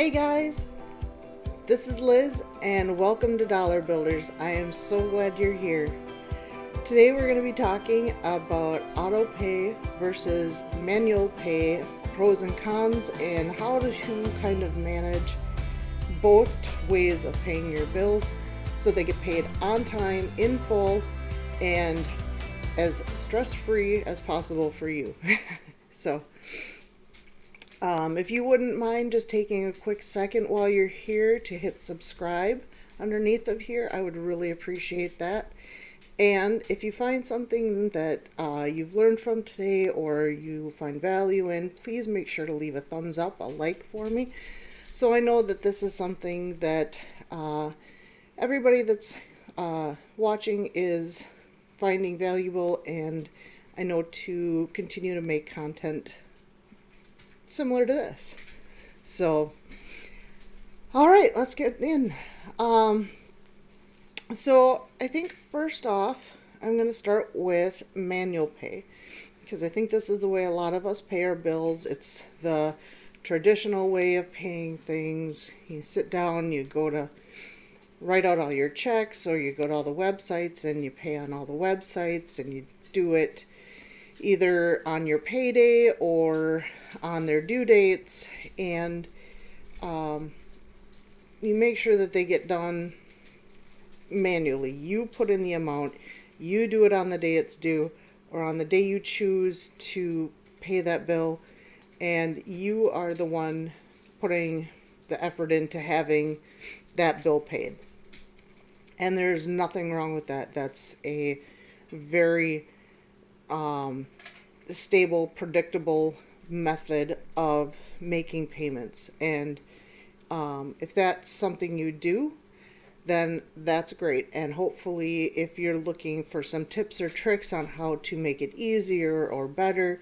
Hey guys, this is Liz and welcome to Dollar Builders. I am so glad you're here. Today we're going to be talking about auto pay versus manual pay, pros and cons, and how to kind of manage both ways of paying your bills so they get paid on time, in full, and as stress-free as possible for you. So if you wouldn't mind just taking a quick second while you're here to hit subscribe underneath of here, I would really appreciate that. And if you find something that you've learned from today or you find value in, please make sure to leave a thumbs up, a like for me, so I know that this is something that everybody that's watching is finding valuable, and I know to continue to make content similar to this. So, all right, let's get in. So I think first off, I'm going to start with manual pay, because I think this is the way a lot of us pay our bills. It's the traditional way of paying things. You sit down, you go to write out all your checks, or you go to all the websites and you pay on all the websites, and you do it either on your payday or on their due dates, and you make sure that they get done manually. You put in the amount, you do it on the day it's due or on the day you choose to pay that bill, and you are the one putting the effort into having that bill paid. And there's nothing wrong with that. That's a very stable, predictable method of making payments. And if that's something you do, then that's great. And hopefully, if you're looking for some tips or tricks on how to make it easier or better,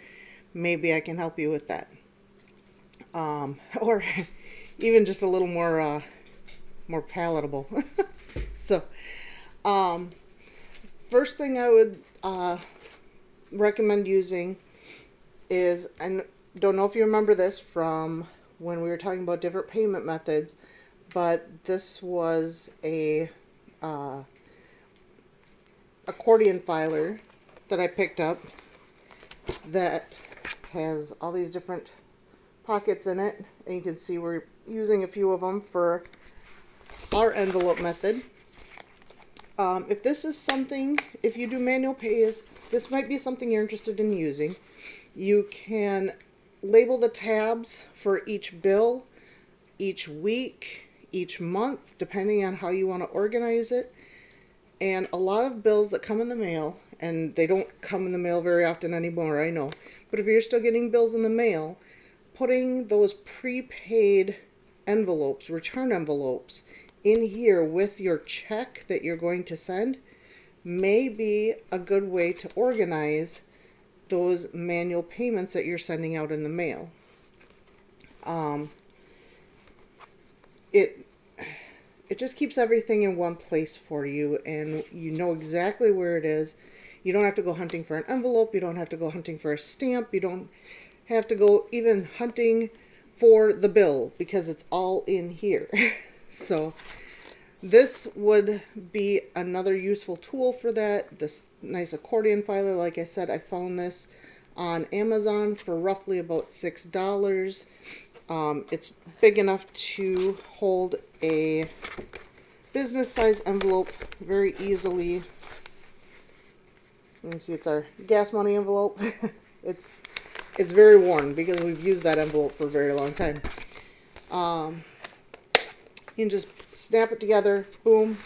maybe I can help you with that. Or even just a little more palatable. So, first thing I would recommend using is, I don't know if you remember this from when we were talking about different payment methods, but this was a accordion filer that I picked up that has all these different pockets in it, and you can see we're using a few of them for our envelope method. If this is something, if you do manual pays, this might be something you're interested in using. You can label the tabs for each bill, each week, each month, depending on how you want to organize it. And a lot of bills that come in the mail, and they don't come in the mail very often anymore, I know, but if you're still getting bills in the mail, putting those prepaid envelopes, return envelopes, in here with your check that you're going to send may be a good way to organize those manual payments that you're sending out in the mail. It just keeps everything in one place for you, and you know exactly where it is. You don't have to go hunting for an envelope. You don't have to go hunting for a stamp. You don't have to go even hunting for the bill, because it's all in here. So this would be another useful tool for that. This nice accordion filer, like I said, I found this on Amazon for roughly about $6. It's big enough to hold a business size envelope very easily. You can see it's our gas money envelope. It's very worn because we've used that envelope for a very long time. You can just snap it together, boom.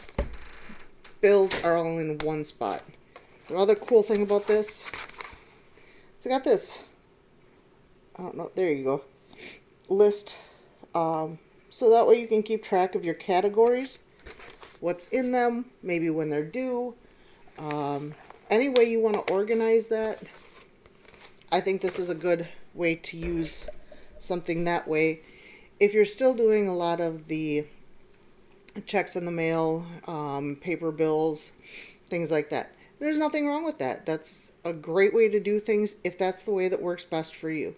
Bills are all in one spot. The other cool thing about this, it's got this, I don't know, there you go, list. So that way you can keep track of your categories, what's in them, maybe when they're due. Any way you want to organize that, I think this is a good way to use something that way. If you're still doing a lot of the checks in the mail, paper bills, things like that, there's nothing wrong with that. That's a great way to do things if that's the way that works best for you.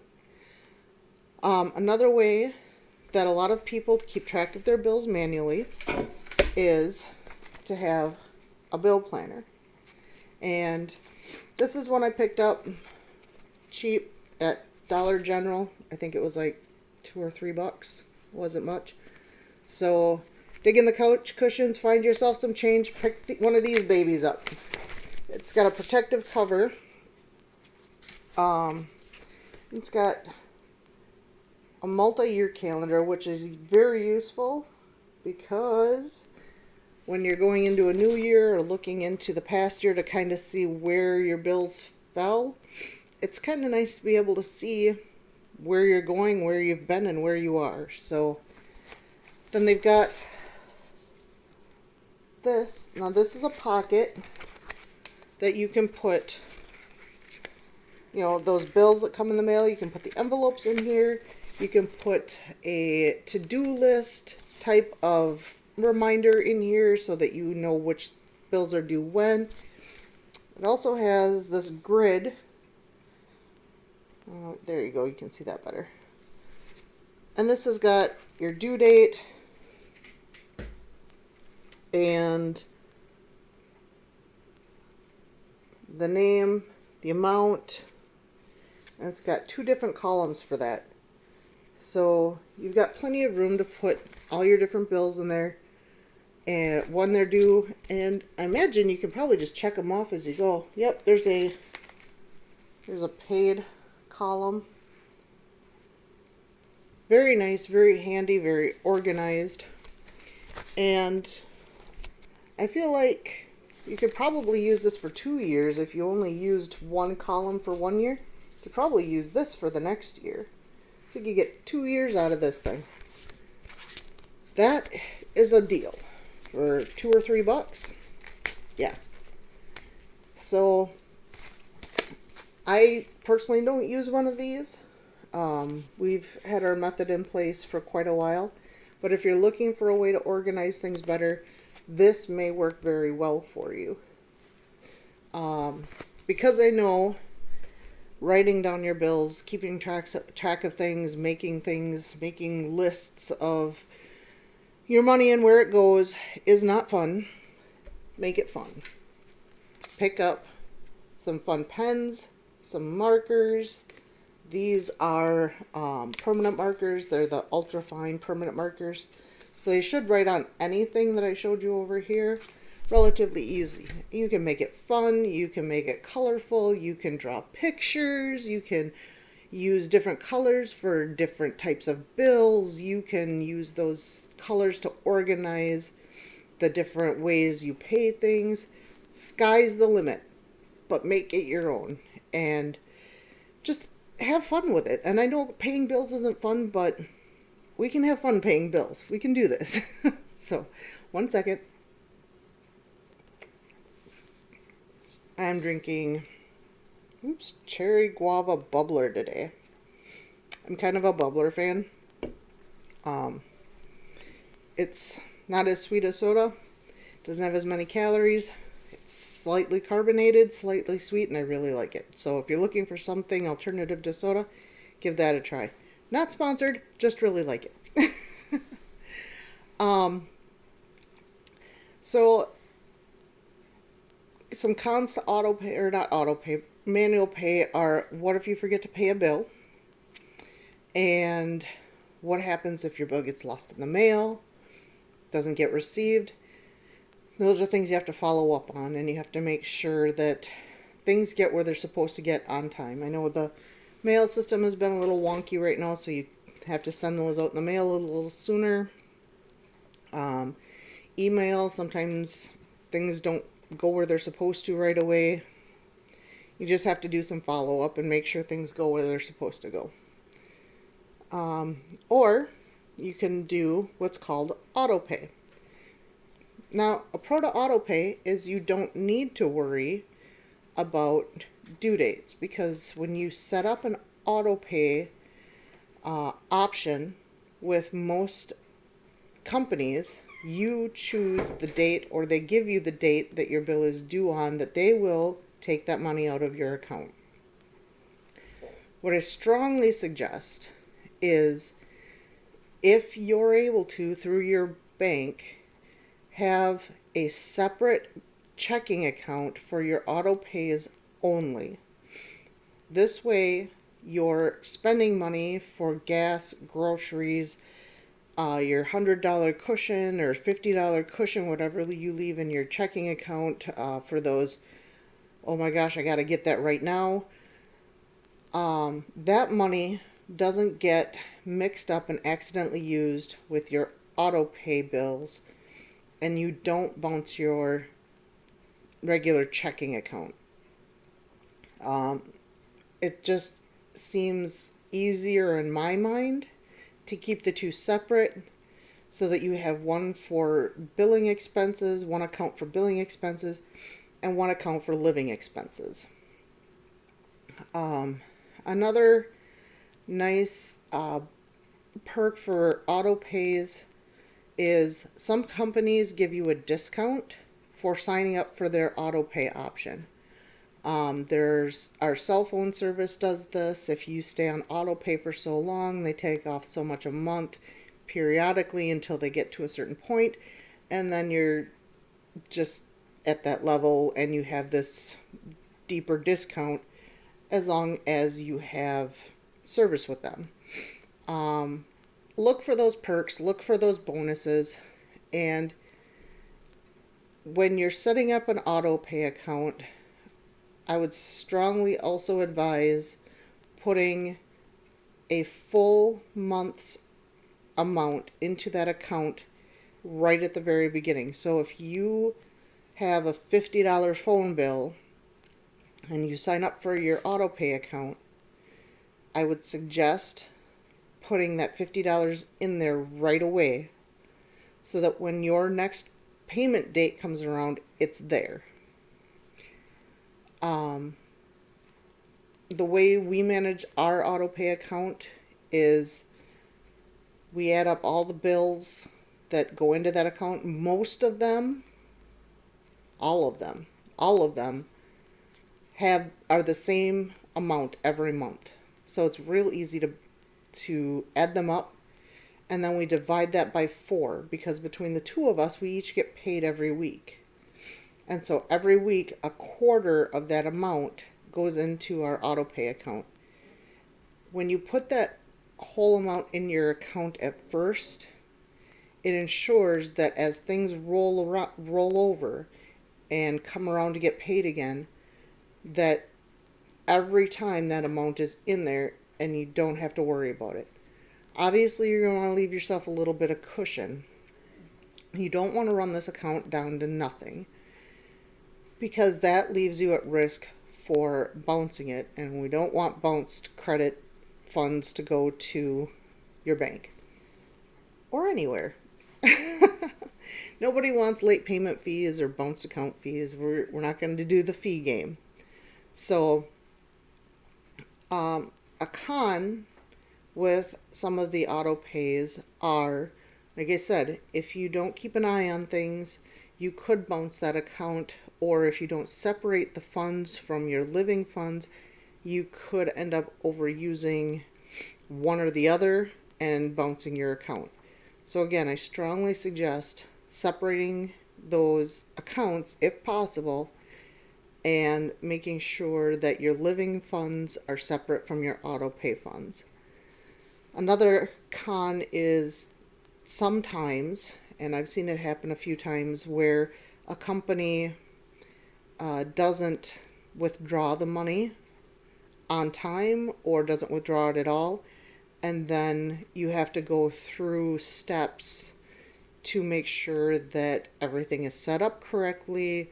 Another way that a lot of people keep track of their bills manually is to have a bill planner. And this is one I picked up cheap at Dollar General. I think it was like $2 or $3. Wasn't much. So dig in the couch cushions, find yourself some change, pick one of these babies up. It's got a protective cover. It's got a multi-year calendar, which is very useful because when you're going into a new year or looking into the past year to kind of see where your bills fell, it's kind of nice to be able to see where you're going, where you've been, and where you are. So then they've got this. Now this is a pocket that you can put, you know, those bills that come in the mail. You can put the envelopes in here. You can put a to-do list type of reminder in here so that you know which bills are due when. It also has this grid. There you go, you can see that better. And this has got your due date and the name, the amount, and it's got 2 different columns for that. So you've got plenty of room to put all your different bills in there and when they're due, and I imagine you can probably just check them off as you go. Yep, there's a paid column. Very nice, very handy, very organized. And I feel like you could probably use this for 2 years. If you only used one column for 1 year, you could probably use this for the next year. So you could get 2 years out of this thing. That is a deal for $2 or $3. Yeah. So I personally don't use one of these. We've had our method in place for quite a while, but if you're looking for a way to organize things better, this may work very well for you. Because I know writing down your bills, keeping track of things, making lists of your money and where it goes is not fun. Make it fun. Pick up some fun pens, some markers. These are permanent markers. They're the ultra fine permanent markers. So they should write on anything that I showed you over here relatively easy. You can make it fun. You can make it colorful. You can draw pictures. You can use different colors for different types of bills. You can use those colors to organize the different ways you pay things. Sky's the limit, but make it your own and just have fun with it. And I know paying bills isn't fun, but we can have fun paying bills. We can do this. So, 1 second. I'm drinking, cherry guava bubbler today. I'm kind of a bubbler fan. It's not as sweet as soda. Doesn't have as many calories. It's slightly carbonated, slightly sweet, and I really like it. So if you're looking for something alternative to soda, give that a try. Not sponsored, just really like it. So some cons to autopay, or not autopay, manual pay are, what if you forget to pay a bill? And what happens if your bill gets lost in the mail, doesn't get received? Those are things you have to follow up on, and you have to make sure that things get where they're supposed to get on time. I know the mail system has been a little wonky right now, so you have to send those out in the mail a little sooner. Email, sometimes things don't go where they're supposed to right away. You just have to do some follow-up and make sure things go where they're supposed to go. Or you can do what's called Autopay. Now, a pro to Autopay is you don't need to worry about due dates, because when you set up an Autopay option with most companies, you choose the date, or they give you the date that your bill is due on, that they will take that money out of your account. What I strongly suggest is if you're able to, through your bank, have a separate checking account for your auto pays only. This way, you're spending money for gas, groceries, your $100 cushion or $50 cushion, whatever you leave in your checking account for those, oh my gosh, I got to get that right now. That money doesn't get mixed up and accidentally used with your auto pay bills, and you don't bounce your regular checking account. It just seems easier in my mind to keep the two separate so that you have one for billing expenses, one account for billing expenses, and one account for living expenses. Another nice perk for auto pays is some companies give you a discount for signing up for their auto pay option. There's our cell phone service does this. If you stay on auto pay for so long, they take off so much a month periodically until they get to a certain point, and then you're just at that level and you have this deeper discount as long as you have service with them. Look for those perks, look for those bonuses, and when you're setting up an auto pay account, I would strongly also advise putting a full month's amount into that account right at the very beginning. So if you have a $50 phone bill and you sign up for your auto pay account, I would suggest putting that $50 in there right away so that when your next payment date comes around, it's there. The way we manage our auto pay account is we add up all the bills that go into that account. Most of them, all of them are the same amount every month. So it's real easy to add them up, and then we divide that by 4 because between the two of us we each get paid every week. And so every week a quarter of that amount goes into our auto pay account. When you put that whole amount in your account at first, it ensures that as things roll over and come around to get paid again, that every time that amount is in there and you don't have to worry about it. Obviously, you're going to want to leave yourself a little bit of cushion. You don't want to run this account down to nothing because that leaves you at risk for bouncing it, and we don't want bounced credit funds to go to your bank or anywhere. Nobody wants late payment fees or bounced account fees. We're not going to do the fee game. So a con with some of the auto pays are, like I said, if you don't keep an eye on things, you could bounce that account, or if you don't separate the funds from your living funds, you could end up overusing one or the other and bouncing your account. So again, I strongly suggest separating those accounts if possible and making sure that your living funds are separate from your auto pay funds. Another con is sometimes, and I've seen it happen a few times, where a company doesn't withdraw the money on time or doesn't withdraw it at all, and then you have to go through steps to make sure that everything is set up correctly,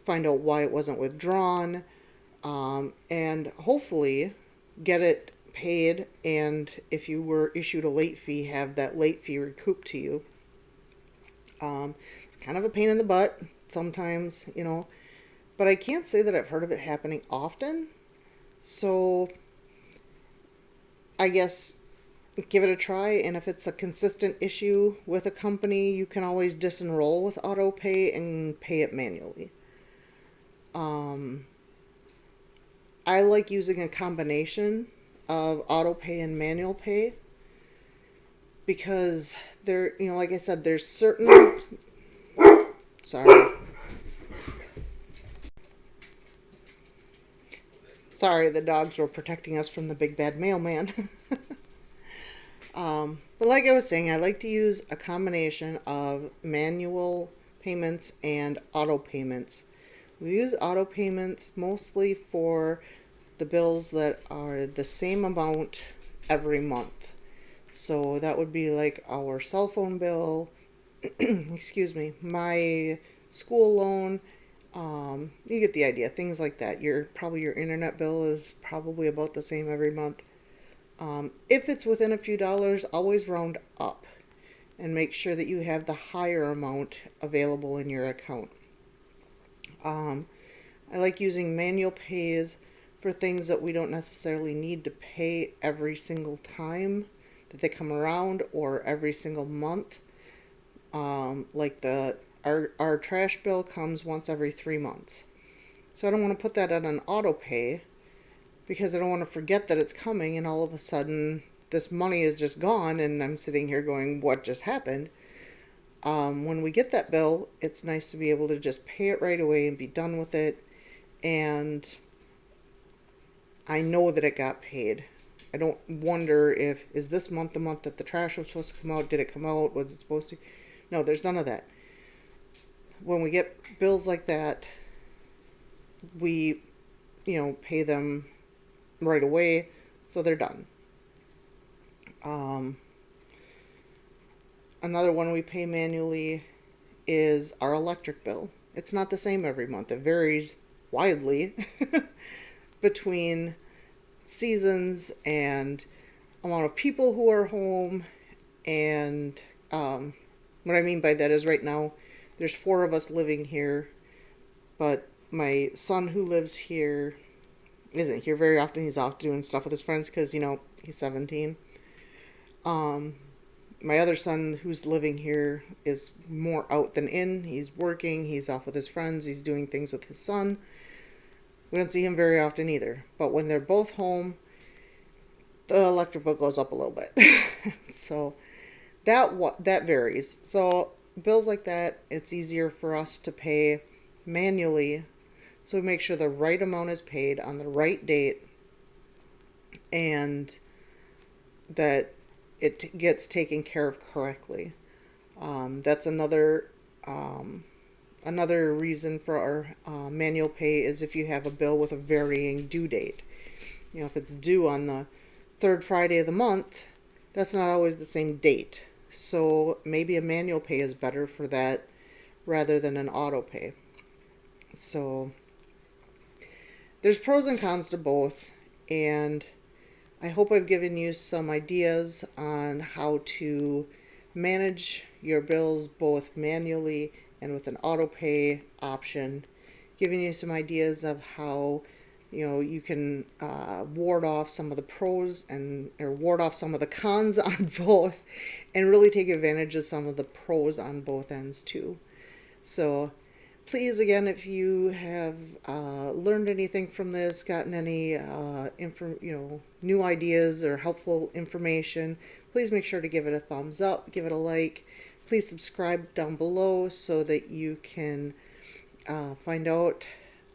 find out why it wasn't withdrawn, and hopefully get it paid, and if you were issued a late fee, have that late fee recouped to you. It's kind of a pain in the butt sometimes, but I can't say that I've heard of it happening often. So I guess give it a try, and if it's a consistent issue with a company, you can always disenroll with auto pay and pay it manually. I like using a combination of auto pay and manual pay. because there, like I said, there's certain, sorry, the dogs were protecting us from the big bad mailman. But like I was saying, I like to use a combination of manual payments and auto payments. We use auto payments mostly for the bills that are the same amount every month. So that would be like our cell phone bill, excuse me, my school loan. You get the idea. Things like that. Your internet bill is probably about the same every month. If it's within a few dollars, always round up and make sure that you have the higher amount available in your account. I like using manual pays for things that we don't necessarily need to pay every single time that they come around or every single month. Like our trash bill comes once every 3 months. So I don't want to put that on an auto pay because I don't want to forget that it's coming and all of a sudden this money is just gone and I'm sitting here going, what just happened? When we get that bill, it's nice to be able to just pay it right away and be done with it. And I know that it got paid. I don't wonder is this month the month that the trash was supposed to come out? Did it come out? Was it supposed to? No, there's none of that. When we get bills like that, we, pay them right away, so they're done. Another one we pay manually is our electric bill. It's not the same every month. It varies widely between seasons and amount of people who are home. And what I mean by that is right now there's 4 of us living here, but my son who lives here isn't here very often. He's off doing stuff with his friends because, he's 17. My other son who's living here is more out than in. He's working, he's off with his friends, he's doing things with his son. We don't see him very often either. But when they're both home, the electric bill goes up a little bit. So that varies. So bills like that, it's easier for us to pay manually. So we make sure the right amount is paid on the right date and that it gets taken care of correctly. That's another reason for our manual pay is if you have a bill with a varying due date. If it's due on the 3rd Friday of the month, that's not always the same date. So maybe a manual pay is better for that rather than an auto pay. So there's pros and cons to both, and I hope I've given you some ideas on how to manage your bills both manually and with an auto pay option, giving you some ideas of how you can ward off some of the pros or ward off some of the cons on both and really take advantage of some of the pros on both ends too. So please, again, if you have learned anything from this, gotten any new ideas or helpful information, please make sure to give it a thumbs up, give it a like. Please subscribe down below so that you can find out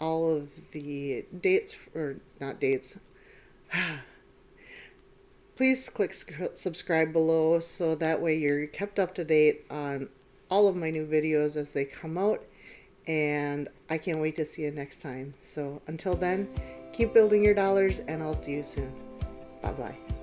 all of the dates, or not dates. Please click subscribe below so that way you're kept up to date on all of my new videos as they come out. And I can't wait to see you next time. So until then, keep building your dollars and I'll see you soon. Bye-bye.